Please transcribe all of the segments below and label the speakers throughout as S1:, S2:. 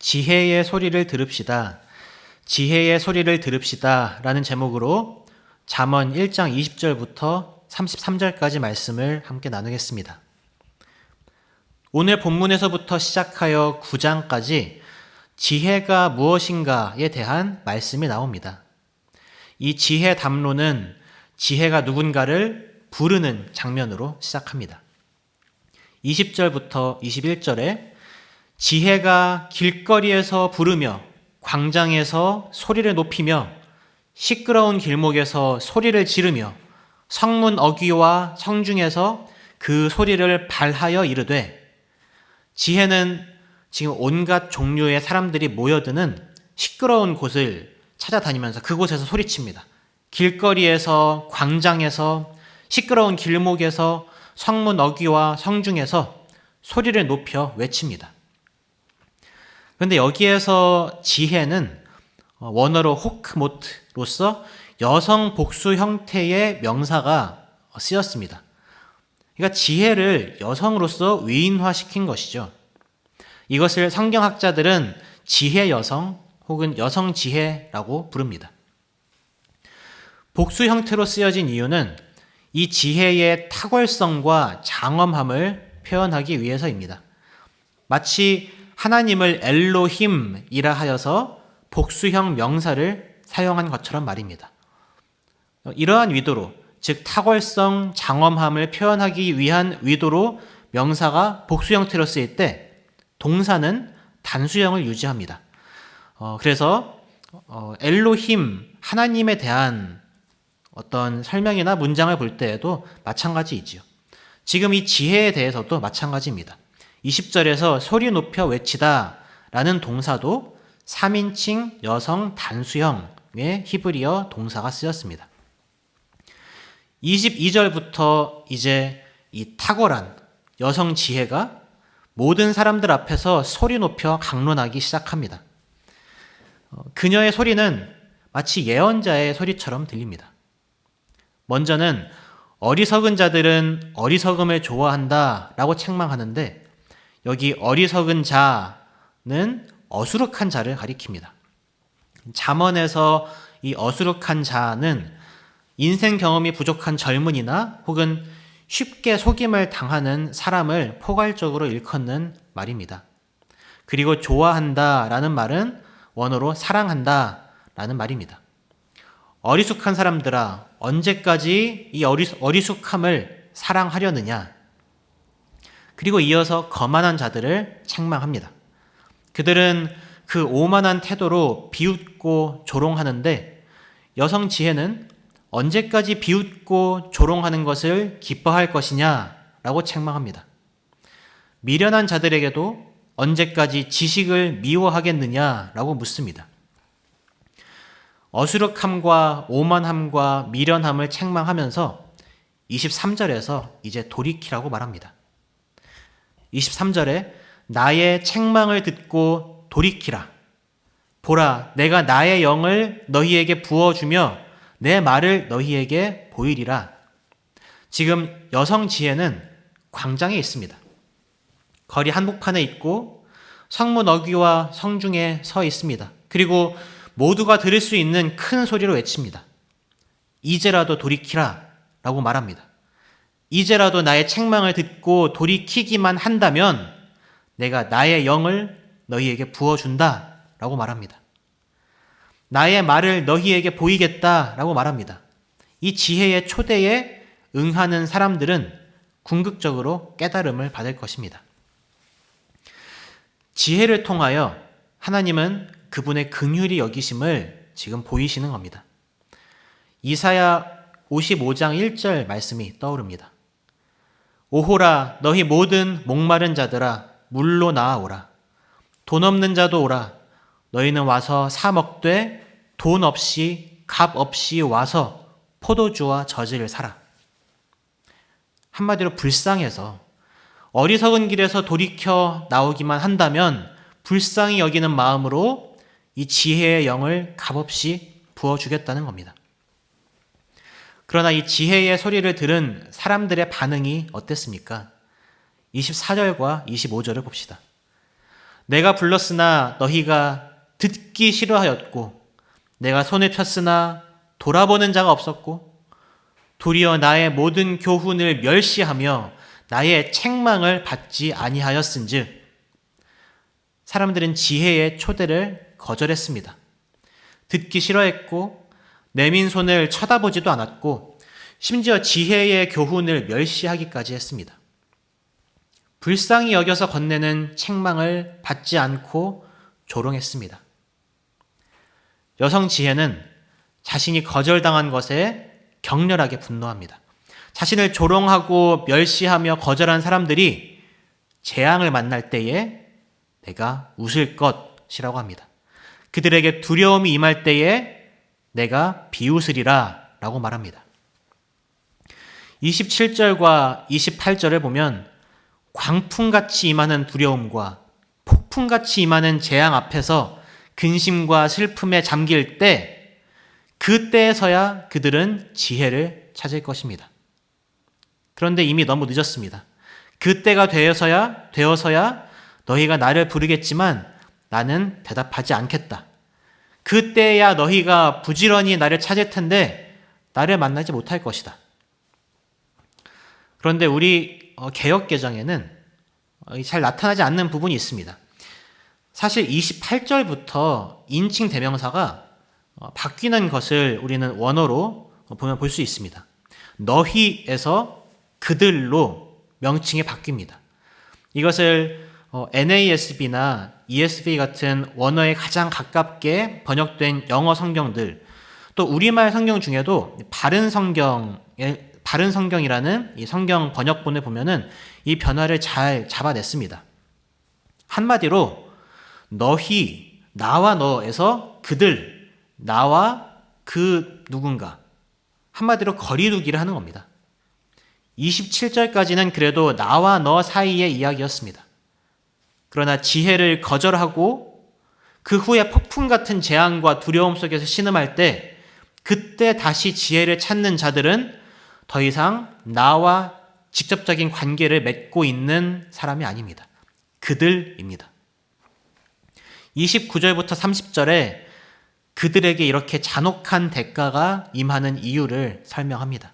S1: 지혜의 소리를 들읍시다. 지혜의 소리를 들읍시다 라는 제목으로 잠언 1장 20절부터 33절까지 말씀을 함께 나누겠습니다. 오늘 본문에서부터 시작하여 9장까지 지혜가 무엇인가에 대한 말씀이 나옵니다. 이 지혜 담론은 지혜가 누군가를 부르는 장면으로 시작합니다. 20절부터 21절에 지혜가 길거리에서 부르며 광장에서 소리를 높이며 시끄러운 길목에서 소리를 지르며 성문 어귀와 성중에서 그 소리를 발하여 이르되, 지혜는 지금 온갖 종류의 사람들이 모여드는 시끄러운 곳을 찾아다니면서 그곳에서 소리칩니다. 길거리에서, 광장에서, 시끄러운 길목에서, 성문 어귀와 성중에서 소리를 높여 외칩니다. 그런데 여기에서 지혜는 원어로 호크모트로서 여성 복수 형태의 명사가 쓰였습니다. 그러니까 지혜를 여성으로서 위인화시킨 것이죠. 이것을 성경학자들은 지혜 여성 혹은 여성 지혜라고 부릅니다. 복수 형태로 쓰여진 이유는 이 지혜의 탁월성과 장엄함을 표현하기 위해서입니다. 마치 하나님을 엘로힘이라 하여서 복수형 명사를 사용한 것처럼 말입니다. 이러한 의도로, 즉 탁월성, 장엄함을 표현하기 위한 의도로 명사가 복수 형태로 쓰일 때 동사는 단수형을 유지합니다. 그래서 엘로힘, 하나님에 대한 어떤 설명이나 문장을 볼 때에도 마찬가지이지요. 지금 이 지혜에 대해서도 마찬가지입니다. 20절에서 소리 높여 외치다 라는 동사도 3인칭 여성 단수형의 히브리어 동사가 쓰였습니다. 22절부터 이제 이 탁월한 여성 지혜가 모든 사람들 앞에서 소리 높여 강론하기 시작합니다. 그녀의 소리는 마치 예언자의 소리처럼 들립니다. 먼저는 어리석은 자들은 어리석음을 좋아한다 라고 책망하는데, 여기 어리석은 자는 어수룩한 자를 가리킵니다. 잠언에서 이 어수룩한 자는 인생 경험이 부족한 젊은이나 혹은 쉽게 속임을 당하는 사람을 포괄적으로 일컫는 말입니다. 그리고 좋아한다 라는 말은 원어로 사랑한다 라는 말입니다. 어리숙한 사람들아, 언제까지 이 어리숙함을 사랑하려느냐? 그리고 이어서 거만한 자들을 책망합니다. 그들은 그 오만한 태도로 비웃고 조롱하는데, 여성 지혜는 언제까지 비웃고 조롱하는 것을 기뻐할 것이냐라고 책망합니다. 미련한 자들에게도 언제까지 지식을 미워하겠느냐라고 묻습니다. 어수룩함과 오만함과 미련함을 책망하면서 23절에서 이제 돌이키라고 말합니다. 23절에 나의 책망을 듣고 돌이키라. 보라, 내가 나의 영을 너희에게 부어주며 내 말을 너희에게 보이리라. 지금 여성 지혜는 광장에 있습니다. 거리 한복판에 있고 성문 어귀와 성중에 서 있습니다. 그리고 모두가 들을 수 있는 큰 소리로 외칩니다. 이제라도 돌이키라 라고 말합니다. 이제라도 나의 책망을 듣고 돌이키기만 한다면 내가 나의 영을 너희에게 부어준다 라고 말합니다. 나의 말을 너희에게 보이겠다 라고 말합니다. 이 지혜의 초대에 응하는 사람들은 궁극적으로 깨달음을 받을 것입니다. 지혜를 통하여 하나님은 그분의 긍휼히 여기심을 지금 보이시는 겁니다. 이사야 55장 1절 말씀이 떠오릅니다. 오호라, 너희 모든 목마른 자들아, 물로 나아오라. 돈 없는 자도 오라. 너희는 와서 사 먹되 돈 없이 값 없이 와서 포도주와 젖을 사라. 한마디로 불쌍해서 어리석은 길에서 돌이켜 나오기만 한다면 불쌍히 여기는 마음으로 이 지혜의 영을 값없이 부어주겠다는 겁니다. 그러나 이 지혜의 소리를 들은 사람들의 반응이 어땠습니까? 24절과 25절을 봅시다. 내가 불렀으나 너희가 듣기 싫어하였고 내가 손을 폈으나 돌아보는 자가 없었고 도리어 나의 모든 교훈을 멸시하며 나의 책망을 받지 아니하였은즉 사람들은 지혜의 초대를 거절했습니다. 듣기 싫어했고 내민 손을 쳐다보지도 않았고 심지어 지혜의 교훈을 멸시하기까지 했습니다. 불쌍히 여겨서 건네는 책망을 받지 않고 조롱했습니다. 여성 지혜는 자신이 거절당한 것에 격렬하게 분노합니다. 자신을 조롱하고 멸시하며 거절한 사람들이 재앙을 만날 때에 내가 웃을 것이라고 합니다. 그들에게 두려움이 임할 때에 내가 비웃으리라 라고 말합니다. 27절과 28절을 보면 광풍같이 임하는 두려움과 폭풍같이 임하는 재앙 앞에서 근심과 슬픔에 잠길 때 그때에서야 그들은 지혜를 찾을 것입니다. 그런데 이미 너무 늦었습니다. 그때가 되어서야 너희가 나를 부르겠지만 나는 대답하지 않겠다. 그때야 너희가 부지런히 나를 찾을 텐데 나를 만나지 못할 것이다. 그런데 우리 개역개정에는 잘 나타나지 않는 부분이 있습니다. 사실 28절부터 인칭 대명사가 바뀌는 것을 우리는 원어로 보면 볼 수 있습니다. 너희에서 그들로 명칭이 바뀝니다. 이것을 NASB나 ESV 같은 원어에 가장 가깝게 번역된 영어 성경들, 또 우리말 성경 중에도 바른 성경이라는 이 성경 번역본을 보면은 이 변화를 잘 잡아냈습니다. 한마디로 너희, 나와 너에서 그들, 나와 그 누군가, 한마디로 거리두기를 하는 겁니다. 27절까지는 그래도 나와 너 사이의 이야기였습니다. 그러나 지혜를 거절하고 그 후에 폭풍 같은 재앙과 두려움 속에서 신음할 때 그때 다시 지혜를 찾는 자들은 더 이상 나와 직접적인 관계를 맺고 있는 사람이 아닙니다. 그들입니다. 29절부터 30절에 그들에게 이렇게 잔혹한 대가가 임하는 이유를 설명합니다.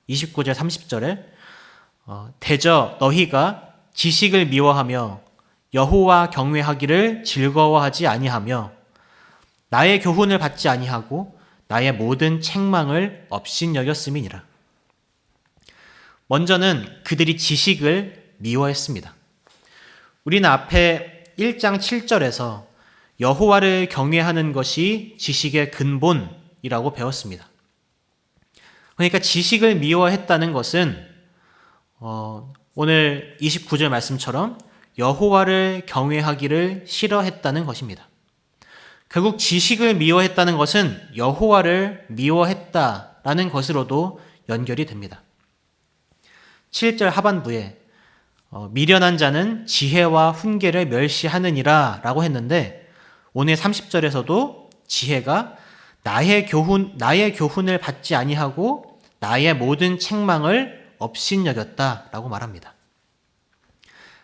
S1: 29절 30절에 대저 너희가 지식을 미워하며 여호와 경외하기를 즐거워하지 아니하며 나의 교훈을 받지 아니하고 나의 모든 책망을 업신여겼음이니라. 먼저는 그들이 지식을 미워했습니다. 우리는 앞에 1장 7절에서 여호와를 경외하는 것이 지식의 근본이라고 배웠습니다. 그러니까 지식을 미워했다는 것은 오늘 29절 말씀처럼 여호와를 경외하기를 싫어했다는 것입니다. 결국 지식을 미워했다는 것은 여호와를 미워했다라는 것으로도 연결이 됩니다. 7절 하반부에 미련한 자는 지혜와 훈계를 멸시하느니라 라고 했는데 오늘 30절에서도 지혜가 나의 교훈을 받지 아니하고 나의 모든 책망을 업신여겼다 라고 말합니다.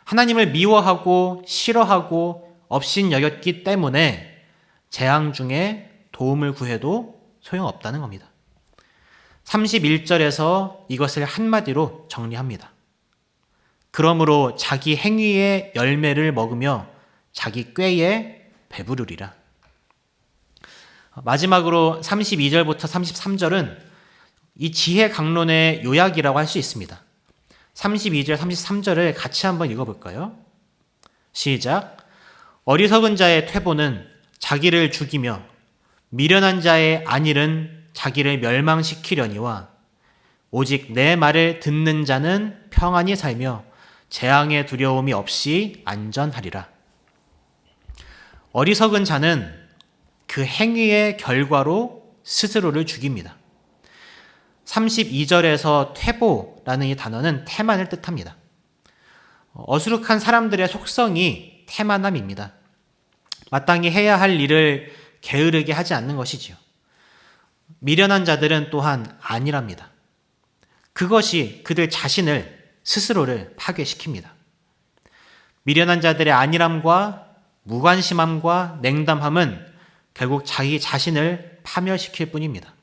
S1: 하나님을 미워하고 싫어하고 업신여겼기 때문에 재앙 중에 도움을 구해도 소용없다는 겁니다. 31절에서 이것을 한마디로 정리합니다. 그러므로 자기 행위의 열매를 먹으며 자기 꾀에 배부르리라. 마지막으로 32절부터 33절은 이 지혜 강론의 요약이라고 할 수 있습니다. 32절, 33절을 같이 한번 읽어볼까요? 시작. 어리석은 자의 퇴보는 자기를 죽이며 미련한 자의 안일은 자기를 멸망시키려니와 오직 내 말을 듣는 자는 평안히 살며 재앙의 두려움이 없이 안전하리라. 어리석은 자는 그 행위의 결과로 스스로를 죽입니다. 32절에서 퇴보라는 이 단어는 태만을 뜻합니다. 어수룩한 사람들의 속성이 태만함입니다. 마땅히 해야 할 일을 게으르게 하지 않는 것이지요. 미련한 자들은 또한 안일합니다. 그것이 그들 자신을 스스로를 파괴시킵니다. 미련한 자들의 안일함과 무관심함과 냉담함은 결국 자기 자신을 파멸시킬 뿐입니다.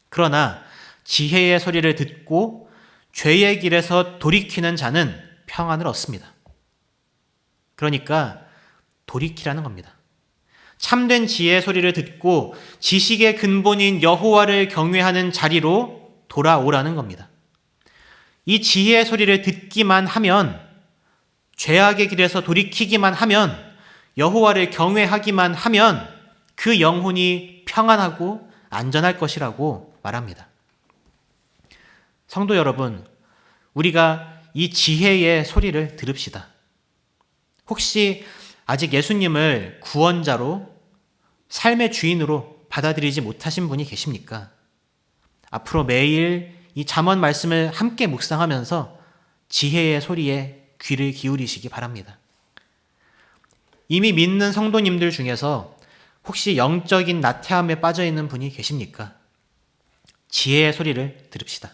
S1: 그러나 지혜의 소리를 듣고 죄의 길에서 돌이키는 자는 평안을 얻습니다. 그러니까 돌이키라는 겁니다. 참된 지혜의 소리를 듣고 지식의 근본인 여호와를 경외하는 자리로 돌아오라는 겁니다. 이 지혜의 소리를 듣기만 하면, 죄악의 길에서 돌이키기만 하면, 여호와를 경외하기만 하면 그 영혼이 평안하고 안전할 것이라고 말합니다. 성도 여러분, 우리가 이 지혜의 소리를 들읍시다. 혹시 아직 예수님을 구원자로, 삶의 주인으로 받아들이지 못하신 분이 계십니까? 앞으로 매일 이 잠언 말씀을 함께 묵상하면서 지혜의 소리에 귀를 기울이시기 바랍니다. 이미 믿는 성도님들 중에서 혹시 영적인 나태함에 빠져 있는 분이 계십니까? 지혜의 소리를 들읍시다.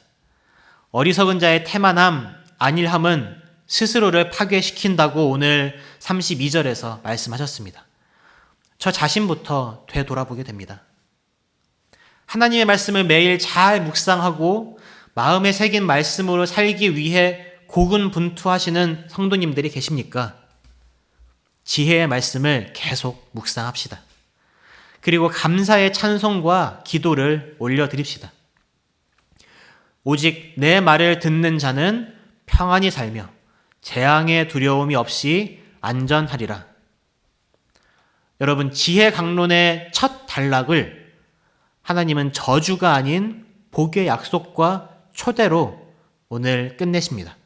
S1: 어리석은 자의 태만함, 안일함은 스스로를 파괴시킨다고 오늘 32절에서 말씀하셨습니다. 저 자신부터 되돌아보게 됩니다. 하나님의 말씀을 매일 잘 묵상하고 마음에 새긴 말씀으로 살기 위해 고군분투하시는 성도님들이 계십니까? 지혜의 말씀을 계속 묵상합시다. 그리고 감사의 찬송과 기도를 올려드립시다. 오직 내 말을 듣는 자는 평안히 살며 재앙의 두려움이 없이 안전하리라. 여러분, 지혜 강론의 첫 단락을 하나님은 저주가 아닌 복의 약속과 초대로 오늘 끝내십니다.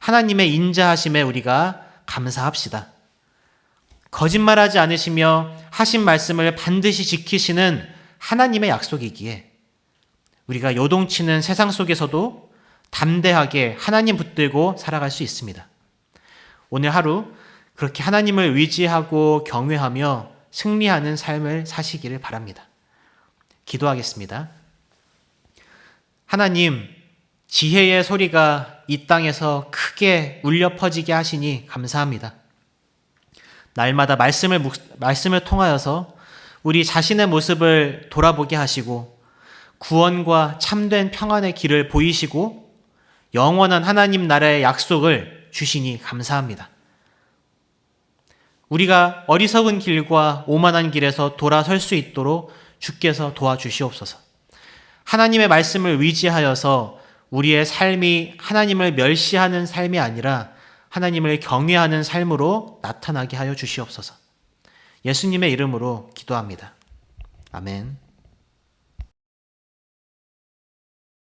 S1: 하나님의 인자하심에 우리가 감사합시다. 거짓말하지 않으시며 하신 말씀을 반드시 지키시는 하나님의 약속이기에 우리가 요동치는 세상 속에서도 담대하게 하나님 붙들고 살아갈 수 있습니다. 오늘 하루 그렇게 하나님을 의지하고 경외하며 승리하는 삶을 사시기를 바랍니다. 기도하겠습니다. 하나님, 지혜의 소리가 이 땅에서 크게 울려 퍼지게 하시니 감사합니다. 날마다 말씀을 통하여서 우리 자신의 모습을 돌아보게 하시고 구원과 참된 평안의 길을 보이시고 영원한 하나님 나라의 약속을 주시니 감사합니다. 우리가 어리석은 길과 오만한 길에서 돌아설 수 있도록 주께서 도와주시옵소서. 하나님의 말씀을 의지하여서 우리의 삶이 하나님을 멸시하는 삶이 아니라 하나님을 경외하는 삶으로 나타나게 하여 주시옵소서. 예수님의 이름으로 기도합니다. 아멘.